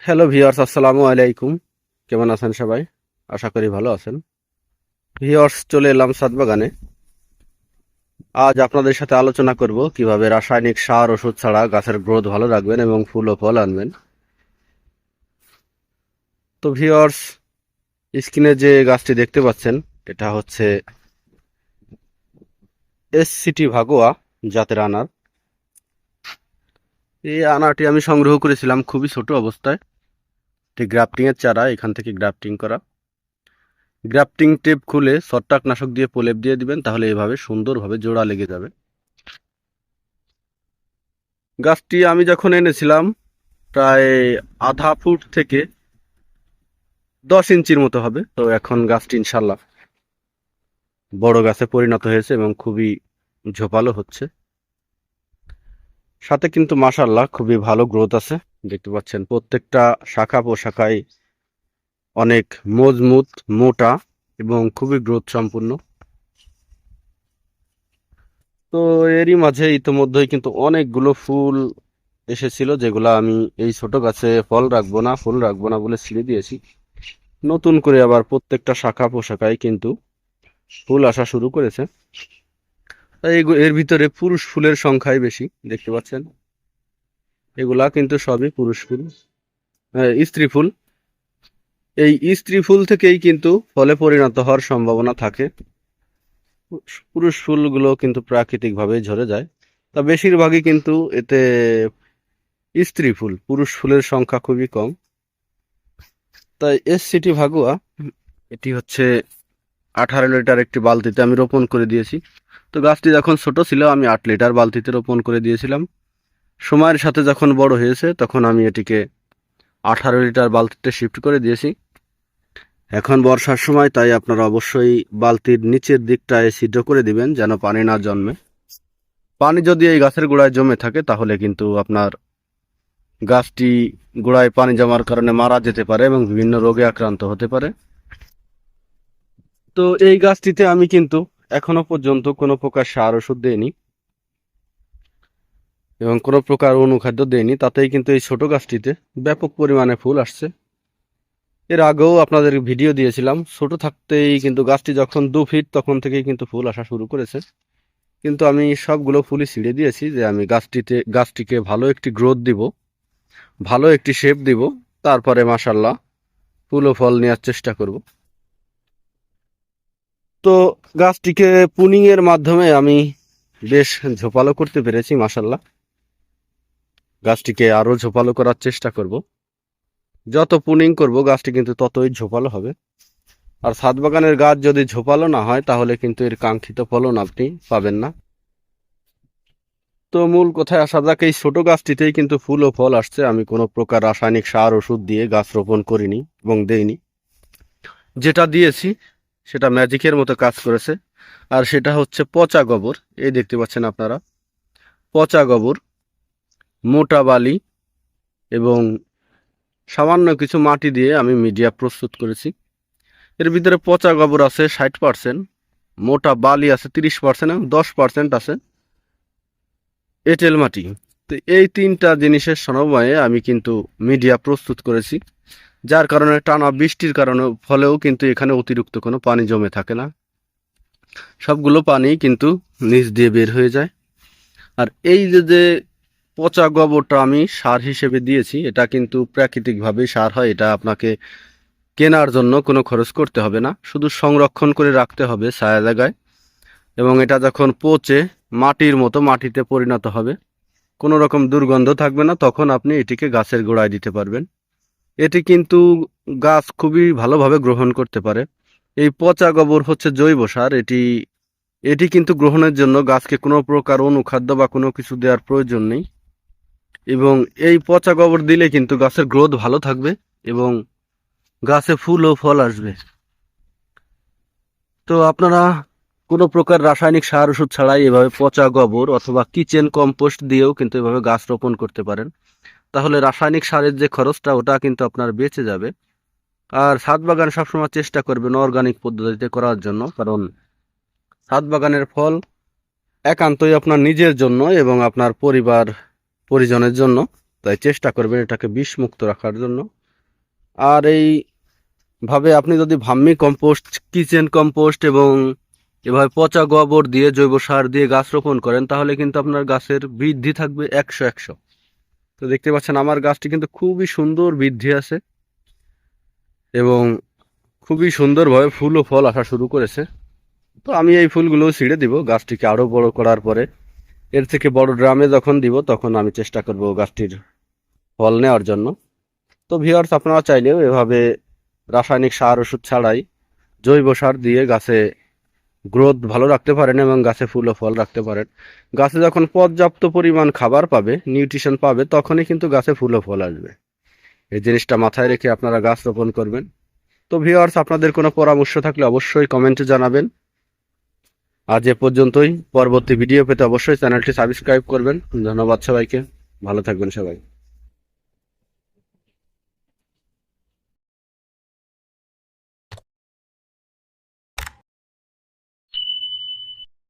Hello viewers, আসসালামু আলাইকুম। কেমন আছেন সবাই? আশা করি ভালো আছেন। ভিউয়ার্স, চলে এলাম ছাদ বাগানে। আজ আপনাদের সাথে আলোচনা করব কিভাবে রাসায়নিক সার ওষুধ ছাড়া গাছের গ্রোথ ভালো রাখবেন এবং ফুল ও ফল আনবেন। তো ভিউয়ার্স, স্ক্রিনে যে গাছটি দেখতে পাচ্ছেন এটা হচ্ছে এসসিটি ভাগোয়া জাতের আনার। এই আনারটি আমি সংগ্রহ করেছিলাম খুবই ছোট অবস্থায়। এটি গ্রাফটিং এর চারা, এখান থেকে গ্রাফটিং করা। গ্রাফটিং টেপ খুলে ছত্রাকনাশক দিয়ে প্রলেপ দিয়ে দিবেন, তাহলে এভাবে সুন্দরভাবে জোড়া লেগে যাবে। গাছটি আমি যখন এনেছিলাম প্রায় আধা ফুট থেকে 10 ইঞ্চির মতো হবে। তো এখন গাছটি ইনশাল্লাহ বড় গাছে পরিণত হয়েছে এবং খুবই ঝোপালো হচ্ছে। সাথে কিন্তু মাশাআল্লাহ খুবই ভালো গ্রোথ আছে। দেখতে পাচ্ছেন প্রত্যেকটা শাখা প্রশাখায় অনেক মজবুত, মোটা এবং খুবই গ্রোথ সম্পূর্ণ। তো এরই মাঝে ইতোমধ্যেই কিন্তু অনেকগুলো ফুল এসেছিল, যেগুলো আমি এই ছোট গাছে ফল রাখবো না, ফুল রাখবো না বলে ছিঁড়ে দিয়েছি। নতুন করে আবার প্রত্যেকটা শাখা প্রশাখায় কিন্তু ফুল আসা শুরু করেছে। তাই এর ভিতরে পুরুষ ফুলের সংখ্যাই বেশি, দেখতে পাচ্ছেন। এগুলা কিন্তু সবই পুরুষ ফুল, স্ত্রী ফুল। এই স্ত্রী ফুল থেকেই কিন্তু ফলে পরিণত হওয়ার সম্ভাবনা থাকে। পুরুষ ফুলগুলো কিন্তু প্রাকৃতিকভাবে ঝরে যায়। তা বেশিরভাগই কিন্তু এতে স্ত্রী ফুল, পুরুষ ফুলের সংখ্যা খুবই কম। তাই এসসিটি ভাগুয়া এটি হচ্ছে 18 লিটার একটি বালতিতে আমি রোপণ করে দিয়েছি। তো গাছটি যখন ছোট ছিল আমি 8 লিটার বালতিতে রোপণ করে দিয়েছিলাম। সময়ের সাথে যখন বড় হয়েছে তখন আমি এটিকে 18 লিটার বালতিতে শিফট করে দিয়েছি। এখন বর্ষার সময়, তাই আপনারা অবশ্যই বালতির নিচের দিকটায় ছিদ্র করে দিবেন যেন পানি না জন্মে। পানি যদি এই গাছের গোড়ায় জমে থাকে তাহলে কিন্তু আপনার গাছটি গোড়ায় পানি জমার কারণে মারা যেতে পারে এবং বিভিন্ন রোগে আক্রান্ত হতে পারে। তো এই গাছটিতে আমি কিন্তু এখনো পর্যন্ত কোনো প্রকার সার ওষুধ দেইনি এবং কোনো প্রকার অনুখাদ্য দেইনি, তাতেই কিন্তু এই ছোট গাছটিতে ব্যাপক পরিমাণে ফুল আসছে। এর আগেও আপনাদের ভিডিও দিয়েছিলাম, ছোট থাকতেই কিন্তু গাছটি যখন 2 ফিট তখন থেকেই কিন্তু ফুল আসা শুরু করেছে। কিন্তু আমি সবগুলো ফুলই ছিঁড়ে দিয়েছি, যে আমি গাছটিকে ভালো একটি গ্রোথ দিব, ভালো একটি শেপ দিব, তারপরে মাশাল্লাহ ফুল ও ফল নেওয়ার চেষ্টা করব। তো গাছটিকে পুনিং এর মাধ্যমে আমি বেশ ঝোপালো করতে পেরেছি মাশাল্লাহ। গাছটিকে আরো ঝোপালো করার চেষ্টা করব। যত পুনিং করব গাছটি কিন্তু ততই ঝোপালো হবে। আর ছাদ বাগানের গাছ যদি ঝোপালো না হয় তাহলে কিন্তু এর কাঙ্ক্ষিত ফলন আপনি পাবেন না। তো মূল কথায় আসা যাক, এই ছোট গাছটিতেই কিন্তু ফুল ও ফল আসছে। আমি কোনো প্রকার রাসায়নিক সার ওষুধ দিয়ে গাছ রোপণ করিনি এবং দেইনি। যেটা দিয়েছি সেটা ম্যাজিকের মতো কাজ করেছে। আর সেটা হচ্ছে পচা গোবর। এই দেখতে পাচ্ছেন আপনারা, পচা গোবর, মোটা বালি এবং সামান্য কিছু মাটি দিয়ে আমি মিডিয়া প্রস্তুত করেছি। এর ভিতরে পচা গোবর আছে 60%, মোটা বালি আছে 30% এবং 10% আছে এঁটেল মাটি। তো এই তিনটা জিনিসের সমন্বয়ে আমি কিন্তু মিডিয়া প্রস্তুত করেছি, যার কারণে টানা বৃষ্টির কারণে ফলেও কিন্তু এখানে অতিরিক্ত কোনো পানি জমে থাকে না, সবগুলো পানি কিন্তু নিচ দিয়ে বের হয়ে যায়। আর এই যে পচা গোবরটা আমি সার হিসেবে দিয়েছি, এটা কিন্তু প্রাকৃতিকভাবেই সার হয়। এটা আপনাকে কেনার জন্য কোনো খরচ করতে হবে না, শুধু সংরক্ষণ করে রাখতে হবে ছায়া জায়গায়। এবং এটা যখন পচে মাটির মতো মাটিতে পরিণত হবে, কোনো রকম দুর্গন্ধ থাকবে না, তখন আপনি এটিকে গাছের গোড়ায় দিতে পারবেন। এটি কিন্তু গাছ খুবই ভালোভাবে গ্রহণ করতে পারে। এই পচা গোবর হচ্ছে জৈব সার। এটি এটি কিন্তু গ্রহণের জন্য গাছকে কোনো প্রকার অনুখাদ্য বা কোনো কিছু দেওয়ার প্রয়োজন নেই। এবং এই পচা গোবর দিলে কিন্তু গাছের গ্রোথ ভালো থাকবে এবং গাছে ফুল ও ফল আসবে। তো আপনারা কোনো প্রকার রাসায়নিক সার ওষুধ ছাড়াই এভাবে পচা গোবর অথবা কিচেন কম্পোস্ট দিয়েও কিন্তু এভাবে গাছ রোপণ করতে পারেন। তাহলে রাসায়নিক সারের যে খরচটা ওটা কিন্তু আপনার বেঁচে যাবে। আর ছাদ বাগান সবসময় চেষ্টা করবেন অর্গানিক পদ্ধতিতে করার জন্য, কারণ ছাদ বাগানের ফল একান্তই আপনার নিজের জন্য এবং আপনার পরিবার পরিজনের জন্য। তাই চেষ্টা করবেন এটাকে বিষমুক্ত রাখার জন্য। আর এইভাবে আপনি যদি ভার্মি কম্পোস্ট, কিচেন কম্পোস্ট এবং এভাবে পচা গোবর দিয়ে, জৈব সার দিয়ে গাছ রোপণ করেন, তাহলে কিন্তু আপনার গাছের বৃদ্ধি থাকবে 100-100। তো দেখতে পাচ্ছেন আমার গাছটি কিন্তু খুবই সুন্দর বৃদ্ধি আছে এবং খুবই সুন্দরভাবে ফুল ও ফল আসা শুরু করেছে। তো আমি এই ফুলগুলো ছিঁড়ে দিব গাছটিকে আরো বড় করার পরে। এর থেকে বড় ড্রামে যখন দিব তখন আমি চেষ্টা করব গাছটির ফল নেওয়ার জন্য। তো ভিউয়ার্স, আপনারা চাইলেও এভাবে রাসায়নিক সার ওষুধ ছাড়াই জৈব সার দিয়ে গাছে গ্রোথ ভালো রাখতে পারেন এবং গাছে ফুল ও ফল রাখতে পারেন। গাছে যখন পর্যাপ্ত পরিমাণ খাবার পাবে, নিউট্রিশন পাবে, তখনই কিন্তু গাছে ফুল ও ফল আসবে। এই জিনিসটা মাথায় রেখে আপনারা গাছ রোপণ করবেন। তো ভিউয়ার্স, আপনাদের কোনো পরামর্শ থাকলে অবশ্যই কমেন্টে জানাবেন। আজ এ পর্যন্তই। পরবর্তী ভিডিও পেতে অবশ্যই চ্যানেলটি সাবস্ক্রাইব করবেন। ধন্যবাদ সবাইকে, ভালো থাকবেন সবাই।